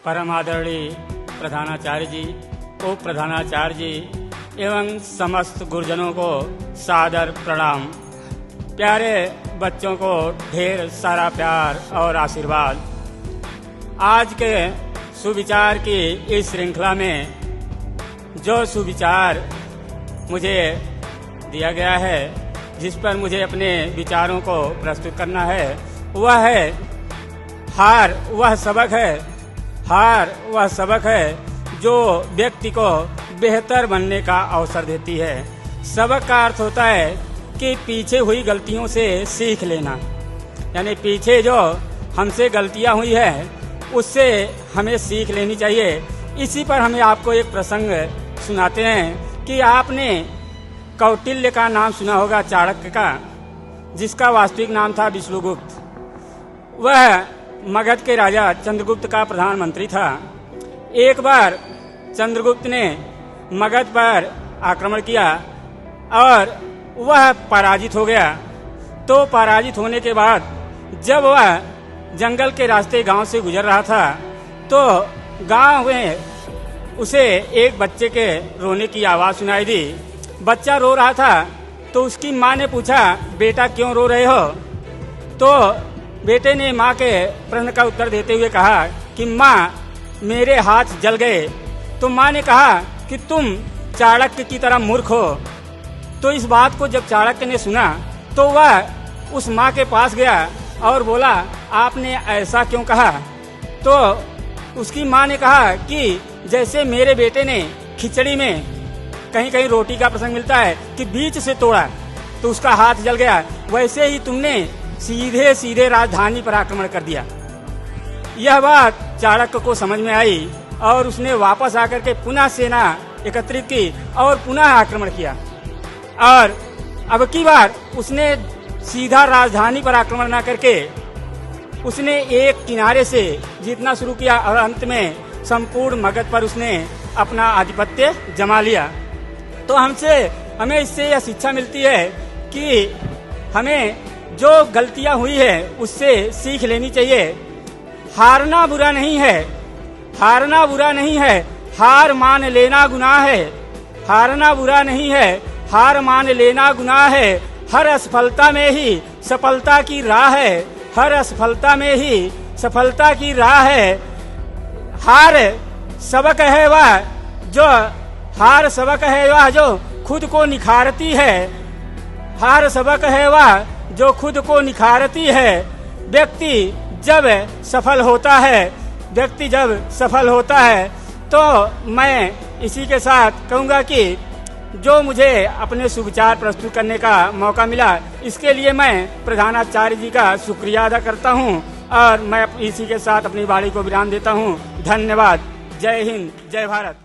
परम आदरणीय प्रधानाचार्य जी, उप प्रधानाचार्य जी एवं समस्त गुरुजनों को सादर प्रणाम। प्यारे बच्चों को ढेर सारा प्यार और आशीर्वाद। आज के सुविचार की इस श्रृंखला में जो सुविचार मुझे दिया गया है, जिस पर मुझे अपने विचारों को प्रस्तुत करना है, वह है हार वह सबक है जो व्यक्ति को बेहतर बनने का अवसर देती है। सबक का अर्थ होता है कि पीछे हुई गलतियों से सीख लेना, यानी पीछे जो हमसे गलतियां हुई है उससे हमें सीख लेनी चाहिए। इसी पर हमें आपको एक प्रसंग सुनाते हैं कि आपने कौटिल्य का नाम सुना होगा, चाणक्य का, जिसका वास्तविक नाम था विष्णुगुप्त। वह मगध के राजा चंद्रगुप्त का प्रधानमंत्री था। एक बार चंद्रगुप्त ने मगध पर आक्रमण किया और वह पराजित हो गया। तो पराजित होने के बाद जब वह जंगल के रास्ते गांव से गुजर रहा था तो गांव में उसे एक बच्चे के रोने की आवाज़ सुनाई दी। बच्चा रो रहा था तो उसकी माँ ने पूछा, बेटा क्यों रो रहे हो? तो बेटे ने माँ के प्रश्न का उत्तर देते हुए कहा कि माँ, मेरे हाथ जल गए। तो माँ ने कहा कि तुम चाणक्य की तरह मूर्ख हो। तो इस बात को जब चाणक्य ने सुना तो वह उस माँ के पास गया और बोला, आपने ऐसा क्यों कहा? तो उसकी माँ ने कहा कि जैसे मेरे बेटे ने खिचड़ी में कहीं कहीं रोटी का प्रसंग मिलता है कि बीच से तोड़ा तो उसका हाथ जल गया, वैसे ही तुमने सीधे सीधे राजधानी पर आक्रमण कर दिया। यह बात चाणक्य को समझ में आई और उसने वापस आकर के पुनः सेना एकत्रित की और पुनः आक्रमण किया। और अब की बार उसने सीधा राजधानी पर आक्रमण न करके उसने एक किनारे से जीतना शुरू किया और अंत में संपूर्ण मगध पर उसने अपना आधिपत्य जमा लिया। तो हमें इससे यह शिक्षा मिलती है कि हमें जो गलतियां हुई है उससे सीख लेनी चाहिए। हारना बुरा नहीं है, हार मान लेना गुनाह है। हारना बुरा नहीं है, हार मान लेना गुनाह है। हर असफलता में ही सफलता की राह है, हर असफलता में ही सफलता की राह है। हार सबक है वह जो खुद को निखारती है। हार सबक है वह जो खुद को निखारती है। व्यक्ति जब सफल होता है तो मैं इसी के साथ कहूँगा कि जो मुझे अपने सुविचार प्रस्तुत करने का मौका मिला, इसके लिए मैं प्रधानाचार्य जी का शुक्रिया अदा करता हूँ और मैं इसी के साथ अपनी वाणी को विराम देता हूँ। धन्यवाद। जय हिंद, जय भारत।